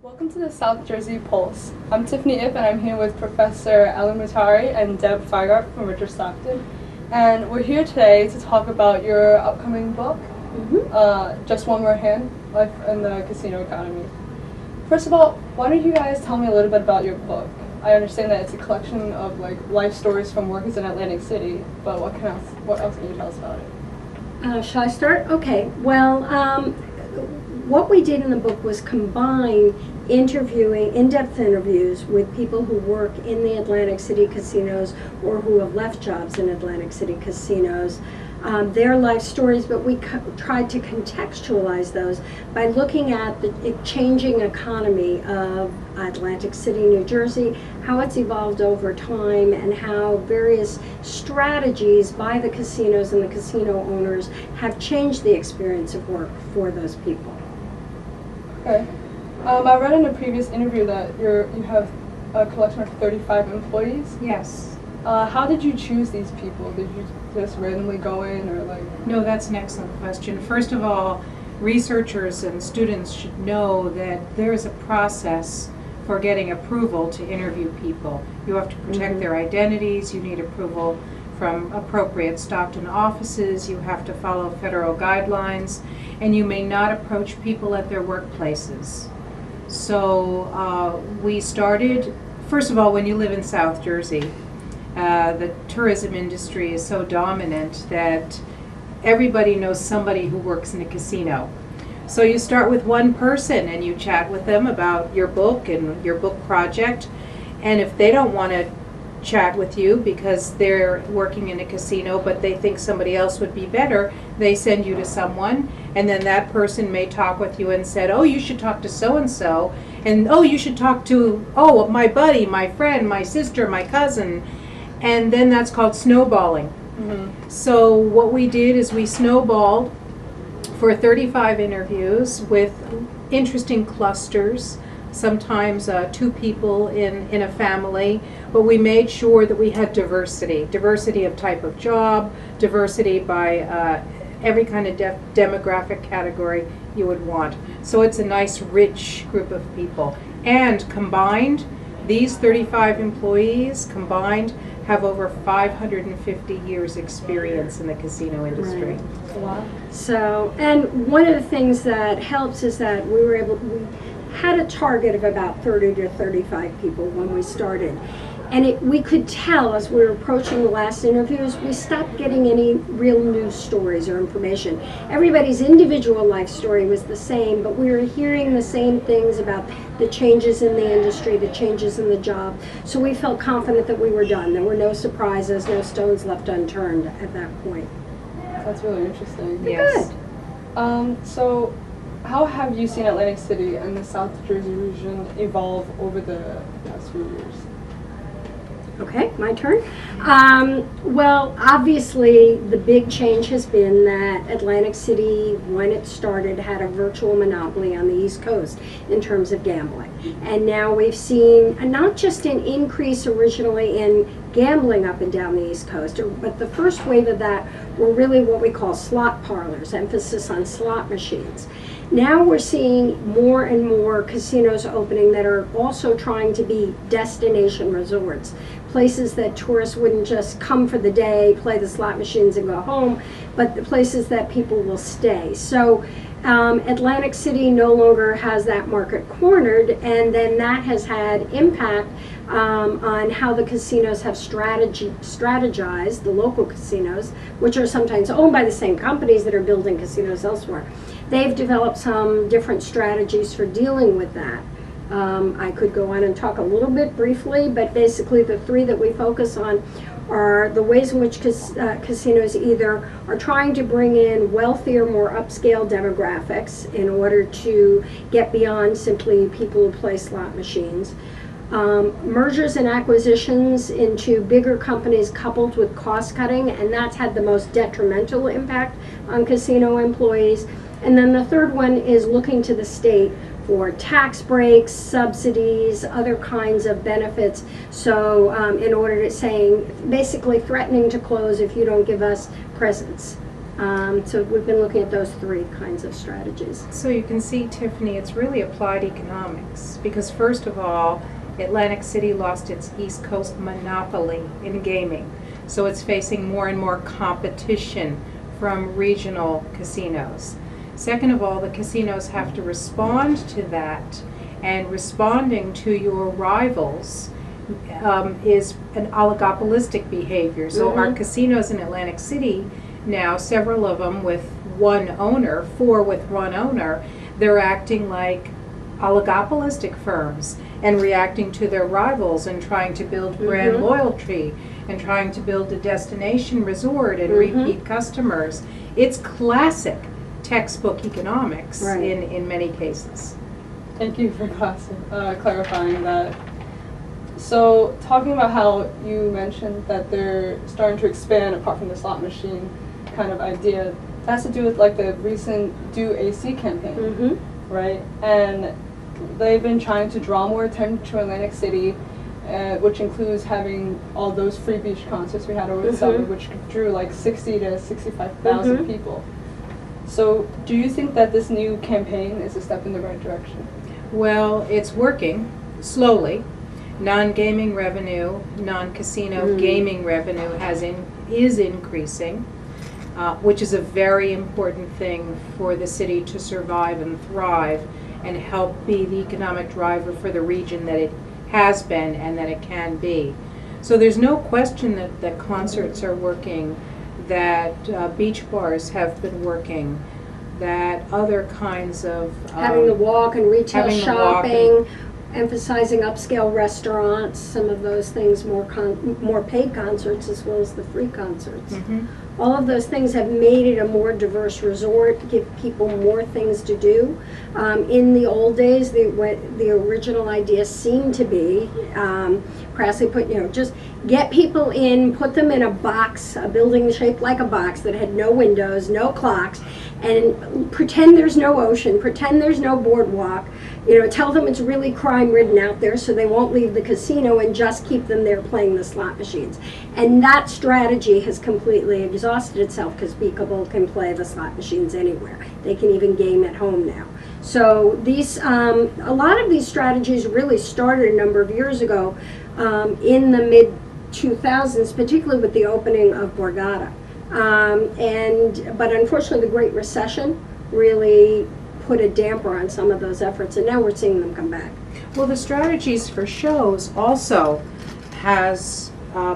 Welcome to the South Jersey Pulse. I'm Tiffany Ip, and I'm here with Professor Mutari and Deb Figart from Richard Stockton. And we're here today to talk about your upcoming book, Just One More Hand, Life in the Casino Economy. First of all, why don't you guys tell me a little bit about your book? I understand that it's a collection of life stories from workers in Atlantic City, but what else can you tell us about it? Shall I start? Okay. Well, what we did in the book was combine in-depth interviews with people who work in the Atlantic City casinos or who have left jobs in Atlantic City casinos, their life stories, but we tried to contextualize those by looking at the changing economy of Atlantic City, New Jersey, how it's evolved over time, and how various strategies by the casinos and the casino owners have changed the experience of work for those people. Okay. I read in a previous interview that you have a collection of 35 employees. Yes. How did you choose these people? Did you just randomly go in, or No, that's an excellent question. First of all, researchers and students should know that there is a process for getting approval to interview people. You have to protect their identities, you need approval from appropriate Stockton offices, you have to follow federal guidelines, and you may not approach people at their workplaces. So we started, first of all, when you live in South Jersey, the tourism industry is so dominant that everybody knows somebody who works in a casino. So you start with one person and you chat with them about your book and your book project, and if they don't want to chat with you because they're working in a casino but they think somebody else would be better, they send you to someone, and then that person may talk with you and said, oh, you should talk to so-and-so, and oh, you should talk to, oh, my buddy, my friend, my sister, my cousin, and then that's called snowballing. So what we did is we snowballed for 35 interviews with interesting clusters, sometimes 2 people in a family, but we made sure that we had diversity of type of job, diversity by every kind of demographic category you would want. So it's a nice, rich group of people. And combined, these 35 employees combined have over 550 years experience in the casino industry. Right. Wow. So, and one of the things that helps is that we had a target of about 30 to 35 people when we started. And we could tell as we were approaching the last interviews, we stopped getting any real news stories or information. Everybody's individual life story was the same, but we were hearing the same things about the changes in the industry, the changes in the job. So we felt confident that we were done. There were no surprises, no stones left unturned at that point. That's really interesting. Yes. Good. So how have you seen Atlantic City and the South Jersey region evolve over the past few years? Okay, my turn. Well, obviously, the big change has been that Atlantic City, when it started, had a virtual monopoly on the East Coast in terms of gambling. And now we've seen not just an increase originally in gambling up and down the East Coast, but the first wave of that were really what we call slot parlors, emphasis on slot machines. Now we're seeing more and more casinos opening that are also trying to be destination resorts, places that tourists wouldn't just come for the day, play the slot machines and go home, but the places that people will stay. So Atlantic City no longer has that market cornered, and then that has had impact on how the casinos have strategized, the local casinos, which are sometimes owned by the same companies that are building casinos elsewhere. They've developed some different strategies for dealing with that. I could go on and talk a little bit briefly, but basically the 3 that we focus on are the ways in which casinos either are trying to bring in wealthier, more upscale demographics in order to get beyond simply people who play slot machines. Mergers and acquisitions into bigger companies coupled with cost cutting, and that's had the most detrimental impact on casino employees. And then the third one is looking to the state for tax breaks, subsidies, other kinds of benefits. So in order to basically threatening to close if you don't give us presents. So we've been looking at those three kinds of strategies. So you can see, Tiffany, it's really applied economics because first of all, Atlantic City lost its East Coast monopoly in gaming. So it's facing more and more competition from regional casinos. Second of all, the casinos have to respond to that, and responding to your rivals is an oligopolistic behavior. So our casinos in Atlantic City now, several of them with one owner, 4 with one owner, they're acting like oligopolistic firms and reacting to their rivals and trying to build brand loyalty and trying to build a destination resort and repeat customers. It's classic textbook economics in many cases. Thank you for clarifying that. So talking about how you mentioned that they're starting to expand apart from the slot machine kind of idea, that has to do with like the recent Do AC campaign, right? And they've been trying to draw more attention to Atlantic City, which includes having all those free beach concerts we had over the summer, which drew like 60 to 65,000 people. So do you think that this new campaign is a step in the right direction? Well, it's working slowly. Non-gaming revenue, non-casino gaming revenue is increasing, which is a very important thing for the city to survive and thrive and help be the economic driver for the region that it has been and that it can be. So there's no question that concerts are working, that beach bars have been working, that other kinds of having the walk and retail shopping, emphasizing upscale restaurants, some of those things, more paid concerts as well as the free concerts. All of those things have made it a more diverse resort, give people more things to do. In the old days, the original idea seemed to be, perhaps they put, just get people in, put them in a box, a building shaped like a box that had no windows, no clocks, and pretend there's no ocean, pretend there's no boardwalk, tell them it's really crime-ridden out there so they won't leave the casino, and just keep them there playing the slot machines. And that strategy has completely exhausted itself because people can play the slot machines anywhere. They can even game at home now. So these, a lot of these strategies really started a number of years ago in the mid-2000s, particularly with the opening of Borgata. But unfortunately, the Great Recession really put a damper on some of those efforts, and now we're seeing them come back. Well, the strategies for shows also has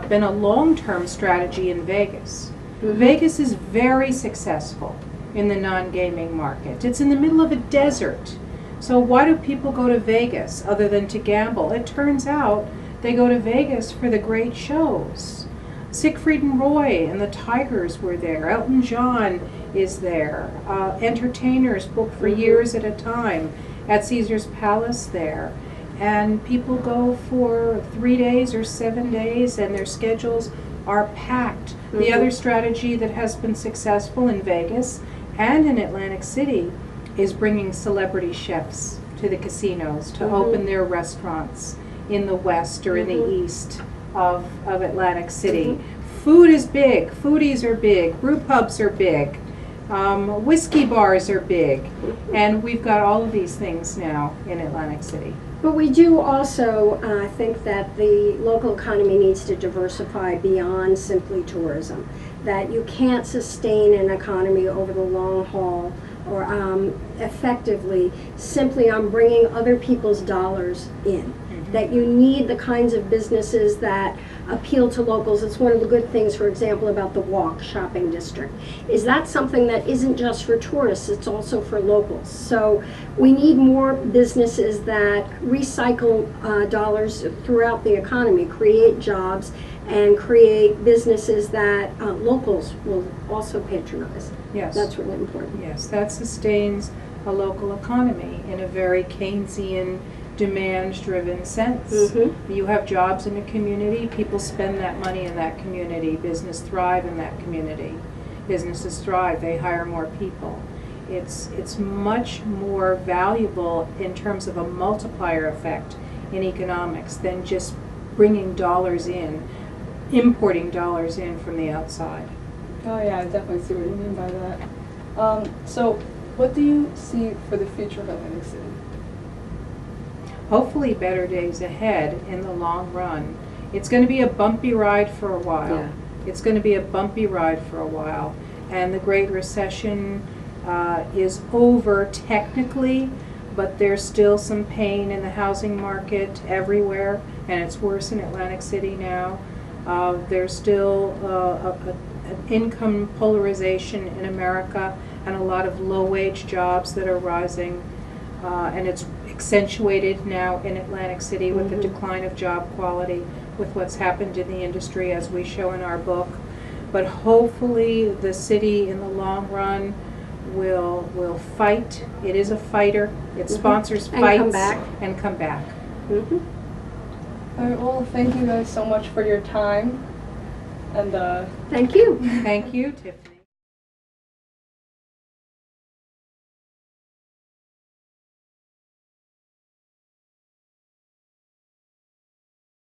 been a long-term strategy in Vegas. Vegas is very successful in the non-gaming market. It's in the middle of a desert. So why do people go to Vegas other than to gamble? It turns out they go to Vegas for the great shows. Siegfried and Roy and the Tigers were there. Elton John is there. Entertainers book for years at a time at Caesar's Palace there. And people go for 3 days or 7 days, and their schedules are packed. The other strategy that has been successful in Vegas and in Atlantic City is bringing celebrity chefs to the casinos to open their restaurants in the west or in the east of Atlantic City. Food is big. Foodies are big. Brew pubs are big. Whiskey bars are big. And we've got all of these things now in Atlantic City. But we do also think that the local economy needs to diversify beyond simply tourism. That you can't sustain an economy over the long haul or effectively simply on bringing other people's dollars in. That you need the kinds of businesses that appeal to locals. It's one of the good things, for example, about the Walk shopping district, is that something that isn't just for tourists, it's also for locals. So we need more businesses that recycle dollars throughout the economy, create jobs, and create businesses that locals will also patronize. Yes. That's really important. Yes, that sustains a local economy in a very Keynesian, demand-driven sense. You have jobs in a community, people spend that money in that community, business thrive in that community. Businesses thrive, they hire more people. It's much more valuable in terms of a multiplier effect in economics than just bringing dollars in, importing dollars in from the outside. Oh yeah, I definitely see what you mean by that. So, what do you see for the future of Atlantic City? Hopefully better days ahead in the long run. It's going to be a bumpy ride for a while. Yeah. It's going to be a bumpy ride for a while. And the Great Recession is over technically, but there's still some pain in the housing market everywhere, and it's worse in Atlantic City now. There's still an income polarization in America and a lot of low-wage jobs that are rising, and it's accentuated now in Atlantic City with the decline of job quality, with what's happened in the industry, as we show in our book. But hopefully the city in the long run will fight. It is a fighter. It sponsors And fights come back. and come back. All right, well, thank you guys so much for your time. And Thank you. Thank you, Tiffany.